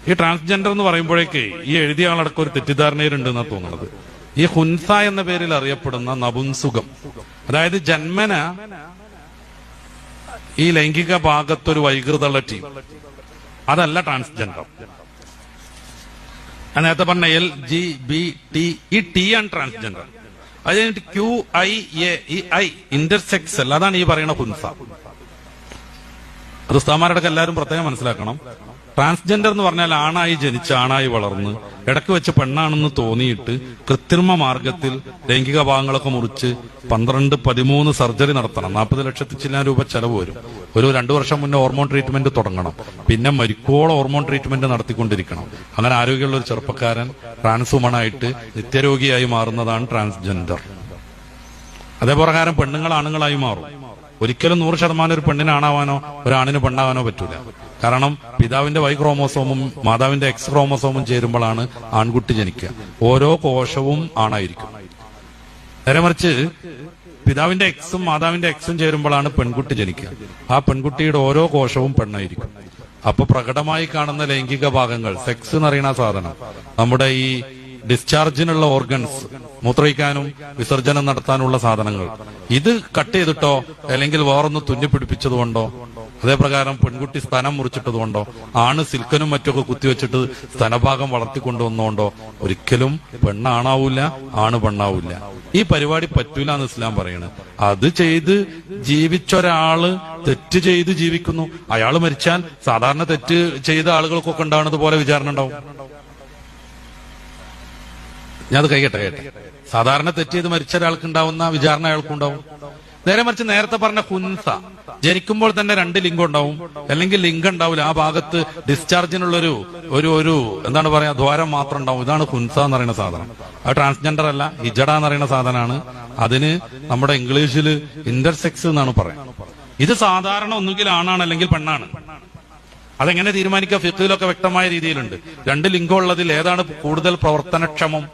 ഈ ട്രാൻസ്ജെൻഡർ എന്ന് പറയുമ്പോഴേക്ക് ഈ എഴുതിയ ആളടക്കം ഒരു തെറ്റിദ്ധാരണയിലുണ്ട് എന്നാണ് തോന്നുന്നത്. ഈ ഹുൻസ എന്ന പേരിൽ അറിയപ്പെടുന്ന നപുംസുഖം, അതായത് ജന്മന ഈ ലൈംഗിക ഭാഗത്തൊരു വൈകൃതമുള്ള ടീം, അതല്ല ട്രാൻസ്ജെൻഡർ. ഞാൻ നേരത്തെ പറഞ്ഞ LGBT, ഈ ടി ആണ് ട്രാൻസ്ജെൻഡർ. അത് കഴിഞ്ഞിട്ട് QIA, ഈ I ഇന്റർസെക്സൽ, അതാണ് ഈ പറയുന്ന ഹുൻസ. അത് ഉസ്താദന്മാരടക്കം എല്ലാവരും പ്രത്യേകം മനസ്സിലാക്കണം. ട്രാൻസ്ജെൻഡർ എന്ന് പറഞ്ഞാൽ ആണായി ജനിച്ച് ആണായി വളർന്ന് ഇടയ്ക്ക് വെച്ച് പെണ്ണാണെന്ന് തോന്നിയിട്ട് കൃത്രിമ മാർഗത്തിൽ ലൈംഗിക ഭാഗങ്ങളൊക്കെ മുറിച്ച് 12-13 സർജറി നടത്തണം. 40 ലക്ഷത്തിൽ ചില രൂപ ചെലവ് വരും. ഒരു 2 വർഷം മുന്നേ ഹോർമോൺ ട്രീറ്റ്മെന്റ് തുടങ്ങണം. പിന്നെ മരിക്കോളം ഹോർമോൺ ട്രീറ്റ്മെന്റ് നടത്തിക്കൊണ്ടിരിക്കണം. അങ്ങനെ ആരോഗ്യമുള്ള ഒരു ചെറുപ്പക്കാരൻ ട്രാൻസ്വുമണായിട്ട് നിത്യരോഗിയായി മാറുന്നതാണ് ട്രാൻസ്ജെൻഡർ. അതേപ്രകാരം പെണ്ണുങ്ങൾ ആണുങ്ങളായി മാറും. ഒരിക്കലും 100% ഒരു പെണ്ണിനാണാവാനോ ഒരാണിന് പെണ്ണാവാനോ പറ്റൂല. കാരണം പിതാവിന്റെ Y ക്രോമോസോമും മാതാവിന്റെ X ക്രോമോസോമും ചേരുമ്പോഴാണ് ആൺകുട്ടി ജനിക്കുക. ഓരോ കോശവും ആണായിരിക്കും. നേരെ മറിച്ച് പിതാവിന്റെ Xും മാതാവിന്റെ Xും ചേരുമ്പോഴാണ് പെൺകുട്ടി ജനിക്കുക. ആ പെൺകുട്ടിയുടെ ഓരോ കോശവും പെണ്ണായിരിക്കും. അപ്പൊ പ്രകടമായി കാണുന്ന ലൈംഗിക ഭാഗങ്ങൾ, സെക്സ് എന്ന് പറയുന്ന സാധനം, നമ്മുടെ ഈ ഡിസ്ചാർജിനുള്ള ഓർഗൻസ്, മൂത്രയിക്കാനും വിസർജനം നടത്താനുള്ള സാധനങ്ങൾ, ഇത് കട്ട് ചെയ്തിട്ടോ അല്ലെങ്കിൽ വേറൊന്ന് തുന്നിപ്പിടിപ്പിച്ചതുകൊണ്ടോ, അതേപ്രകാരം പെൺകുട്ടി സ്തനം മുറിച്ചിട്ടതുകൊണ്ടോ, ആണ് സിൽക്കനും മറ്റൊക്കെ കുത്തിവെച്ചിട്ട് സ്തനഭാഗം വളർത്തിക്കൊണ്ടുവന്നുകൊണ്ടോ ഒരിക്കലും പെണ്ണാണാവൂല, ആണ് പെണ്ണാവൂല. ഈ പരിപാടി പറ്റൂല എന്ന് ഇസ്ലാം പറയണ്. അത് ചെയ്ത് ജീവിച്ചൊരാള് തെറ്റ് ചെയ്ത് ജീവിക്കുന്നു. അയാൾ മരിച്ചാൽ സാധാരണ തെറ്റ് ചെയ്ത ആളുകൾക്കൊക്കെ ഉണ്ടാവുന്നത് പോലെ വിചാരണ ഉണ്ടാവും. ഞാൻ അത് കേട്ടെ സാധാരണ തെറ്റ് ചെയ്ത് മരിച്ച ഒരാൾക്ക് ഉണ്ടാവുന്ന വിചാരണ അയാൾക്കുണ്ടാവും. നേരെ മറിച്ച് നേരത്തെ പറഞ്ഞ ഹുൻസ, ജനിക്കുമ്പോൾ തന്നെ 2 ലിംഗം ഉണ്ടാവും, അല്ലെങ്കിൽ ലിംഗം ഉണ്ടാവില്ല. ആ ഭാഗത്ത് ഡിസ്ചാർജിനുള്ളൊരു ഒരു എന്താണ് പറയാ, ദ്വാരം മാത്രം ഉണ്ടാവും. ഇതാണ് ഹുൻസ എന്ന് പറയുന്ന സാധനം. അത് ട്രാൻസ്ജെൻഡർ അല്ല, ഹിജഡ എന്ന് പറയുന്ന സാധനമാണ്. അതിന് നമ്മുടെ ഇംഗ്ലീഷിൽ ഇന്റർസെക്സ് എന്നാണ് പറയുന്നത്. ഇത് സാധാരണ ഒന്നുകിൽ ആണാണ് അല്ലെങ്കിൽ പെണ്ണാണ്. അതെങ്ങനെ തീരുമാനിക്കുക? ഫിഖ്ഹിലൊക്കെ വ്യക്തമായ രീതിയിലുണ്ട്. 2 ലിംഗം ഉള്ളതിൽ ഏതാണ് കൂടുതൽ പ്രവർത്തനക്ഷമം,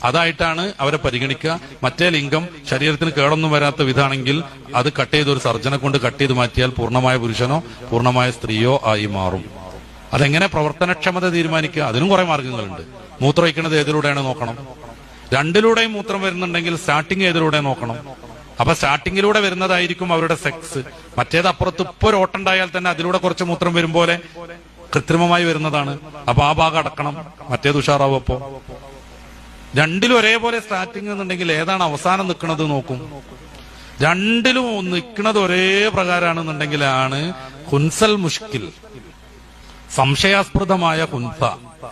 അതായിട്ടാണ് അവരെ പരിഗണിക്കുക. മറ്റേ ലിംഗം ശരീരത്തിന് കേടൊന്നും വരാത്ത വിധാണെങ്കിൽ അത് കട്ട് ചെയ്ത് ഒരു സർജനെ കൊണ്ട് കട്ട് ചെയ്ത് മാറ്റിയാൽ പൂർണ്ണമായ പുരുഷനോ പൂർണ്ണമായ സ്ത്രീയോ ആയി മാറും. അതെങ്ങനെ പ്രവർത്തനക്ഷമത തീരുമാനിക്കുക? അതിനും കുറെ മാർഗങ്ങളുണ്ട്. മൂത്രം ഒഴിക്കുന്നത് ഏതിലൂടെയാണ് നോക്കണം. 2ലൂടെയും മൂത്രം വരുന്നുണ്ടെങ്കിൽ സ്റ്റാർട്ടിങ് ഏതിലൂടെ നോക്കണം. അപ്പൊ സ്റ്റാർട്ടിങ്ങിലൂടെ വരുന്നതായിരിക്കും അവരുടെ സെക്സ്. മറ്റേത് അപ്പുറത്ത് ഇപ്പൊ ഒരു ഓട്ടുണ്ടായാൽ തന്നെ അതിലൂടെ കുറച്ച് മൂത്രം വരും പോലെ കൃത്രിമമായി വരുന്നതാണ്. അപ്പൊ ആ ഭാഗം അടക്കണം, മറ്റേത് ഉഷാറാവും. അപ്പോ 2ലും ഒരേപോലെ സ്റ്റാർട്ടിങ് എന്നുണ്ടെങ്കിൽ ഏതാണ് അവസാനം നിൽക്കുന്നത് നോക്കും. 2ലും നിൽക്കുന്നത് ഒരേ പ്രകാരമാണെന്നുണ്ടെങ്കിലാണ് ഹുൻസൽ മുഷ്കിൽ, സംശയാസ്പദമായ ഹുൻസ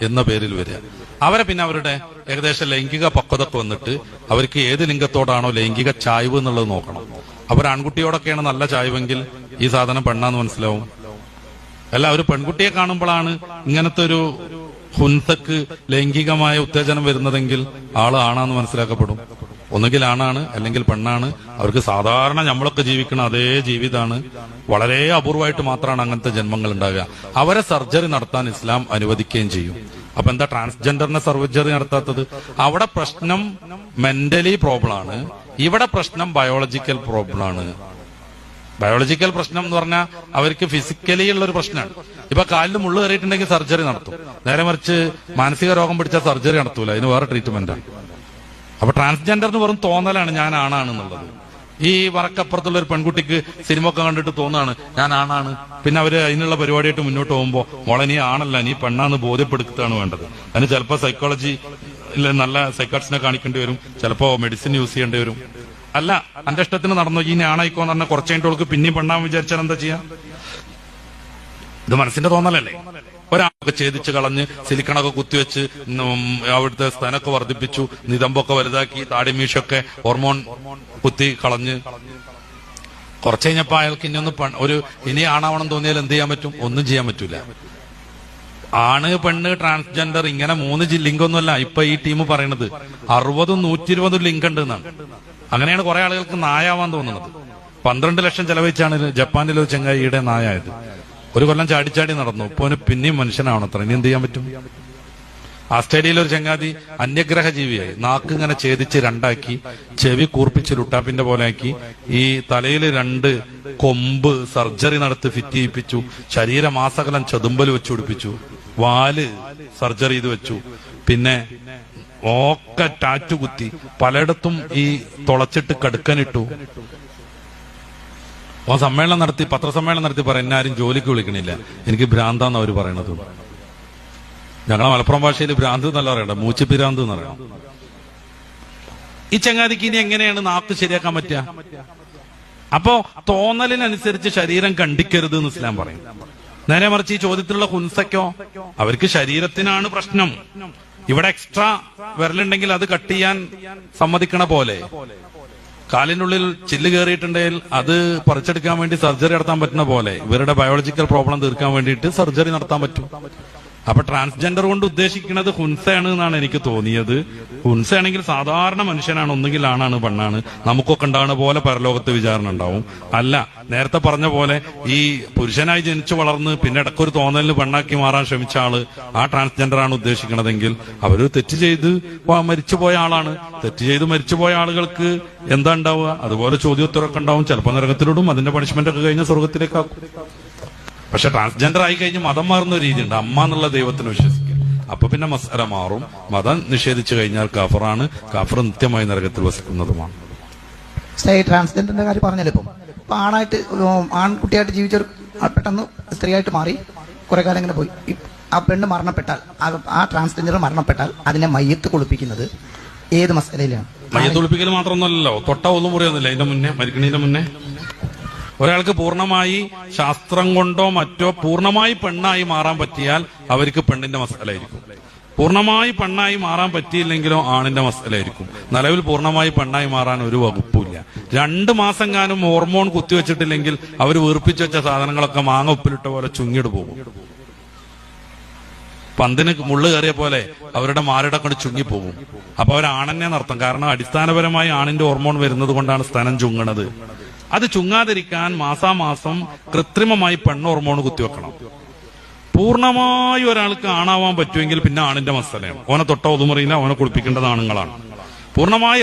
എന്ന പേരിൽ വരിക. അവരെ പിന്നെ അവരുടെ ഏകദേശം ലൈംഗിക പക്വതക്ക് വന്നിട്ട് അവർക്ക് ഏത് ലിംഗത്തോടാണോ ലൈംഗിക ചായ്വ് എന്നുള്ളത് നോക്കണം. അവർ ആൺകുട്ടിയോടൊക്കെയാണ് നല്ല ചായ്വെങ്കിൽ ഈ സാധനം പെണ്ണാന്ന് മനസ്സിലാവും. അല്ല, ഒരു പെൺകുട്ടിയെ കാണുമ്പോഴാണ് ഇങ്ങനത്തെ ഒരു ഹുൻസക്ക് ലൈംഗികമായ ഉത്തേജനം വരുന്നതെങ്കിൽ ആള് ആണാന്ന് മനസ്സിലാക്കപ്പെടും. ഒന്നുകിൽ ആണാണ് അല്ലെങ്കിൽ പെണ്ണാണ്. അവർക്ക് സാധാരണ നമ്മളൊക്കെ ജീവിക്കുന്ന അതേ ജീവിതമാണ്. വളരെ അപൂർവമായിട്ട് മാത്രമാണ് അങ്ങനത്തെ ജന്മങ്ങൾ ഉണ്ടാകുക. അവരെ സർജറി നടത്താൻ ഇസ്ലാം അനുവദിക്കുകയും ചെയ്യും. അപ്പൊ എന്താ ട്രാൻസ്ജെൻഡറിനെ സർജറി നടത്താത്തത്? അവിടെ പ്രശ്നം മെന്റലി പ്രോബ്ലം ആണ്, ഇവിടെ പ്രശ്നം ബയോളജിക്കൽ പ്രോബ്ലം ആണ്. ബയോളജിക്കൽ പ്രശ്നം എന്ന് പറഞ്ഞാൽ അവർക്ക് ഫിസിക്കലി ഉള്ള ഒരു പ്രശ്നമാണ്. ഇപ്പൊ കാലിൽ മുള്ളു കയറിയിട്ടുണ്ടെങ്കിൽ സർജറി നടത്തും. നേരെ മറിച്ച് മാനസിക രോഗം പിടിച്ച സർജറി നടത്തൂല, അതിന് വേറെ ട്രീറ്റ്മെന്റാണ്. അപ്പൊ ട്രാൻസ്ജെൻഡറിന് വെറും തോന്നലാണ് ഞാൻ ആണാണെന്നുള്ളത്. ഈ വറക്കപ്പുറത്തുള്ള ഒരു പെൺകുട്ടിക്ക് സിനിമ ഒക്കെ കണ്ടിട്ട് തോന്നാണ് ഞാൻ ആണാണ്. പിന്നെ അവര് അതിനുള്ള പരിപാടിയായിട്ട് മുന്നോട്ട് പോകുമ്പോൾ മോളെ നീ ആണല്ല നീ പെണ്ണാന്ന് ബോധ്യപ്പെടുത്തുകയാണ് വേണ്ടത്. അതിന് ചിലപ്പോൾ സൈക്കോളജി നല്ല സൈക്കാട്രിസ്റ്റിനെ കാണിക്കേണ്ടി വരും, ചിലപ്പോ മെഡിസിൻ യൂസ് ചെയ്യേണ്ടി വരും. അല്ല, എന്റെ ഇഷ്ടത്തിന് നടന്നു ഈ ഞാനായിക്കോന്ന് പറഞ്ഞാൽ കുറച്ച് കഴിഞ്ഞിട്ട് പിന്നെയും പെണ്ണാൻ വിചാരിച്ചാൽ എന്താ ചെയ്യാ? ഇത് മനസ്സിന്റെ തോന്നലല്ലേ? ഒരാളൊക്കെ ഛേദിച്ച് കളഞ്ഞ് സിലിക്കണൊക്കെ കുത്തിവെച്ച് അവിടുത്തെ സ്തനൊക്കെ വർദ്ധിപ്പിച്ചു, നിതമ്പൊക്കെ വലുതാക്കി, താടിമീശൊക്കെ ഹോർമോൺ കുത്തി കളഞ്ഞ് കുറച്ച് കഴിഞ്ഞപ്പോ അയാൾക്ക് ഇനി ആണാവണം തോന്നിയാൽ എന്ത് ചെയ്യാൻ പറ്റും? ഒന്നും ചെയ്യാൻ പറ്റൂല. ആണ് പെണ്ണ് ട്രാൻസ്ജെൻഡർ ഇങ്ങനെ 3 ലിംഗമൊന്നുമല്ല ഇപ്പൊ ഈ ടീം പറയണത്. 60-120 ലിംഗം ഉണ്ട് എന്നാണ്. അങ്ങനെയാണ് കുറെ ആളുകൾക്ക് നായാവാൻ തോന്നുന്നത്. 12 ലക്ഷം ചെലവഴിച്ചാണ് ജപ്പാനിലെ ഒരു ചെങ്ങായിയുടെ നായായത്. ഒരു കൊല്ലം ചാടിച്ചാടി നടന്നു. ഇപ്പൊ പിന്നെയും മനുഷ്യനാവണം അത്ര. ഇനി എന്ത് ചെയ്യാൻ പറ്റും? ആസ്ട്രേലിയയിലെ ഒരു ചങ്ങാതി അന്യഗ്രഹ ജീവിയായി. നാക്ക് ഇങ്ങനെ ഛേദിച്ച് 2ആക്കി, ചെവി കൂർപ്പിച്ച് ലുട്ടാപ്പിന്റെ പോലെ ആക്കി, ഈ തലയിൽ 2 കൊമ്പ് സർജറി നടത്തി ഫിറ്റ് ചെയ്യിപ്പിച്ചു, ശരീരമാസകലം ചെതുമ്പൽ വെച്ച് പിടിപ്പിച്ചു. വാല് സർജറി ചെയ്ത് വെച്ചു, പിന്നെ ഒക്കെ ടാറ്റു കുത്തി, പലയിടത്തും ഈ തുളച്ചിട്ട് കടുക്കനിട്ടു. സമ്മേളനം നടത്തി, പത്രസമ്മേളനം നടത്തി പറ എന്നാരും ജോലിക്ക് വിളിക്കണില്ല, എനിക്ക് ഭ്രാന്താന്ന് അവര് പറയണത്. ഞങ്ങളെ മലപ്പുറം ഭാഷയിൽ ഭ്രാന്ത് എന്നല്ല പറയണ്ട, മൂച്ചിപ്പിരാന്ത് എന്ന് പറയണം. ഈ ചങ്ങാതിക്ക് ഇനി എങ്ങനെയാണ് നാക്ക് ശരിയാക്കാൻ പറ്റുക? അപ്പോ തോന്നലിനനുസരിച്ച് ശരീരം കണ്ടിക്കരുത് എന്ന് ഇസ്ലാം പറയും. നേരെ മറിച്ച് ഈ ചോദ്യത്തിലുള്ള ഹുൻസയ്ക്കോ, അവർക്ക് ശരീരത്തിനാണ് പ്രശ്നം. ഇവിടെ എക്സ്ട്രാ വിരലുണ്ടെങ്കിൽ അത് കട്ട് ചെയ്യാൻ സമ്മതിക്കണ പോലെ, കാലിനുള്ളിൽ ചില്ല് കയറിയിട്ടുണ്ടെങ്കിൽ അത് പറിച്ചെടുക്കാൻ വേണ്ടി സർജറി നടത്താൻ പറ്റുന്ന പോലെ ഇവരുടെ ബയോളജിക്കൽ പ്രോബ്ലം തീർക്കാൻ വേണ്ടിയിട്ട് സർജറി നടത്താൻ പറ്റും. അപ്പൊ ട്രാൻസ്ജെൻഡർ കൊണ്ട് ഉദ്ദേശിക്കുന്നത് ഹുൻസയാണ് എന്നാണ് എനിക്ക് തോന്നിയത്. ഹുൻസയാണെങ്കിൽ സാധാരണ മനുഷ്യനാണ്, ഒന്നുകിൽ ആണാണ് പെണ്ണാണ്, നമുക്കൊക്കെ ഉണ്ടാകുന്ന പോലെ പരലോകത്ത് വിചാരണ ഉണ്ടാവും. അല്ല, നേരത്തെ പറഞ്ഞ പോലെ ഈ പുരുഷനായി ജനിച്ചു വളർന്ന് പിന്നെ ഇടയ്ക്കൊരു തോന്നലിന് പെണ്ണാക്കി മാറാൻ ശ്രമിച്ച ആള് ആ ട്രാൻസ്ജെൻഡർ ആണ് ഉദ്ദേശിക്കുന്നതെങ്കിൽ അവര് തെറ്റ് ചെയ്ത് മരിച്ചുപോയ ആളാണ്. തെറ്റ് ചെയ്ത് മരിച്ചുപോയ ആളുകൾക്ക് എന്താ ഉണ്ടാവുക? അതുപോലെ ചോദ്യോത്തരമൊക്കെ ഉണ്ടാവും. ചിലപ്പോൾ നരകത്തിലിടും, അതിന്റെ പണിഷ്മെന്റ് ഒക്കെ കഴിഞ്ഞ സ്വർഗത്തിലേക്കാക്കും. പക്ഷെ ട്രാൻസ്ജെൻഡർ ആയി കഴിഞ്ഞ് മതം മാറുന്ന ഒരു രീതിയുണ്ട്, അമ്മ എന്നുള്ള ദൈവത്തിന് വിശ്വസിക്കുക. അപ്പൊ പിന്നെ മസ്അല മാറും. മതം നിഷേധിച്ചു കഴിഞ്ഞാൽ കാഫറാണ്, കാഫർ നിത്യമായി നരകത്തിൽ വസിക്കുന്നതുമാണ്. ട്രാൻസ്ജെൻഡറിന്റെ കാര്യം പറഞ്ഞല്ലോ, ഇപ്പൊ ആണായിട്ട് ആൺകുട്ടിയായിട്ട് ജീവിച്ചൊരു പെട്ടെന്ന് സ്ത്രീയായിട്ട് മാറി കുറെ കാലം ഇങ്ങനെ പോയി. ആ പെണ്ണ് മരണപ്പെട്ടാൽ, ആ ട്രാൻസ്ജെൻഡർ മരണപ്പെട്ടാൽ അതിനെ മയ്യത്ത് കുളിപ്പിക്കുന്നത് ഏത് മസ്അലയിലാണ്? മയ്യത്ത് കുളിപ്പിക്കൽ മാത്രമൊന്നുമല്ലോ, തൊട്ട ഒന്നും മുറിയൊന്നുമില്ല. അതിന്റെ മുന്നേ, മരിക്കണതിന്റെ മുന്നേ ഒരാൾക്ക് പൂർണ്ണമായി ശാസ്ത്രം കൊണ്ടോ മറ്റോ പൂർണ്ണമായി പെണ്ണായി മാറാൻ പറ്റിയാൽ അവർക്ക് പെണ്ണിന്റെ മസ്അലയായിരിക്കും. പൂർണ്ണമായി പെണ്ണായി മാറാൻ പറ്റിയില്ലെങ്കിലോ ആണിന്റെ മസ്അലയായിരിക്കും. നിലവിൽ പൂർണ്ണമായി പെണ്ണായി മാറാൻ ഒരു വകുപ്പില്ല. 2 മാസം കാലം ഹോർമോൺ കുത്തിവെച്ചിട്ടില്ലെങ്കിൽ അവർ വീർപ്പിച്ചു വെച്ച സാധനങ്ങളൊക്കെ മാങ്ങ ഉപ്പിലിട്ട പോലെ ചുങ്ങിട് പോകും. പന്തിന് മുള്ളു കയറിയ പോലെ അവരുടെ മാറിട കൊണ്ട് ചുങ്ങിപ്പോകും. അപ്പൊ അവരാണെന്നെ നടത്തും. കാരണം അടിസ്ഥാനപരമായി ആണിന്റെ ഹോർമോൺ വരുന്നത് കൊണ്ടാണ് സ്തനം ചുങ്ങണത്. അത് ചുങ്ങാതിരിക്കാൻ മാസാമാസം കൃത്രിമമായി പെണ്ണ് ഹോർമോൺ കുത്തിവെക്കണം. പൂർണ്ണമായി ഒരാൾക്ക് ആണാവാൻ പറ്റുമെങ്കിൽ പിന്നെ ആണിന്റെ മസ്അലയാണ്. ഓനെ തൊട്ട ഒതുമുറിയില്ല, ഓനെ കുളിപ്പിക്കേണ്ടത് ആണുങ്ങളാണ്. പൂർണ്ണമായി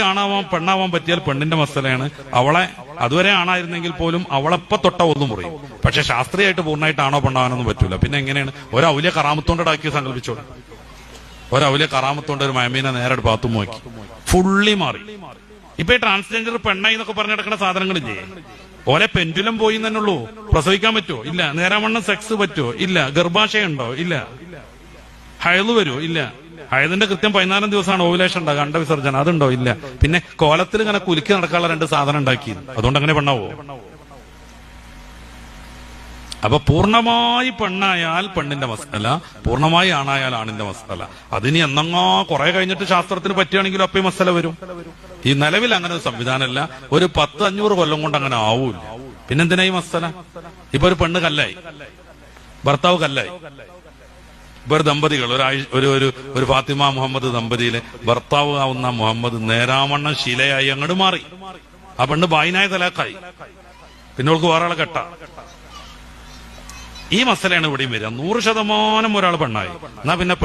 പെണ്ണാവാൻ പറ്റിയാൽ പെണ്ണിന്റെ മസ്അലയാണ്. അവളെ അതുവരെ ആണായിരുന്നെങ്കിൽ പോലും അവളെപ്പ തൊട്ട ഒതുമുറിയും. പക്ഷെ ശാസ്ത്രീയമായിട്ട് പൂർണ്ണമായിട്ട് ആണോ പെണ്ണാവാനൊന്നും പറ്റൂല. പിന്നെ എങ്ങനെയാണ്? ഒരൗലിയ കറാമത്തോണ്ടാക്കി സങ്കല്പിച്ചോളൂ. ഒരൗലിയ കറാമത്തോണ്ട് ഒരു മയമീനെ നേരെ പാത്തും നോക്കി ഫുള്ളി മാറി. ഇപ്പൊ ഈ ട്രാൻസ്ജെൻഡർ പെണ്ണായി എന്നൊക്കെ പറഞ്ഞു നടക്കുന്ന സാധനങ്ങളില്ലേ, ഓലെ പെൻഡുലം പോയി തന്നെയുള്ളൂ. പ്രസവിക്കാൻ പറ്റുമോ? ഇല്ല. നേരാവണ്ണം സെക്സ് പറ്റുമോ? ഇല്ല. ഗർഭാശയുണ്ടോ? ഇല്ല. ഹയല് വരുമോ? ഇല്ല. ഹയതിന്റെ കൃത്യം 14 ദിവസമാണ് ഓവുലേഷൻ ഉണ്ടാകുക, അണ്ടവിസർജനം, അതുണ്ടോ? ഇല്ല. പിന്നെ കോലത്തിൽ ഇങ്ങനെ കുലുക്കി നടക്കാനുള്ള 2 സാധനം ഉണ്ടാക്കി, അതുകൊണ്ട് അങ്ങനെ പെണ്ണാവോ? അപ്പൊ പൂർണ്ണമായി പെണ്ണായാൽ പെണ്ണിന്റെ മസ്അല, പൂർണ്ണമായി ആണായാൽ ആണിന്റെ മസ്അല. അതിന് എന്നങ്ങോ കുറെ കഴിഞ്ഞിട്ട് ശാസ്ത്രത്തിന് പറ്റുകയാണെങ്കിലും അപ്പൊ ഈ മസ്അല വരും. ഈ നിലവിൽ അങ്ങനെ ഒരു സംവിധാനമല്ല. ഒരു 10-500 കൊല്ലം കൊണ്ട് അങ്ങനെ ആവൂല. പിന്നെന്തിനാ ഈ മസ്അല? ഇപ്പൊ ഒരു പെണ്ണ് കല്ലായി, ഭർത്താവ് കല്ലായി. ഇപ്പൊ ഒരു ദമ്പതികൾ, ഒരു ഫാത്തിമ മുഹമ്മദ് ദമ്പതിയിലെ ഭർത്താവ് ആവുന്ന മുഹമ്മദ് നേരാവണ്ണം ശിലയായി അങ്ങോട്ട് മാറി. ആ പെണ്ണ് ബായിനായ തലാക്കായി. പിന്നെ അവൾക്ക് വേറെ ആളെ കെട്ട. ഈ മസലയാണ് ഇവിടെയും വരിക. 100% ഒരാൾ പെണ്ണായി, എന്നാ പിന്നെ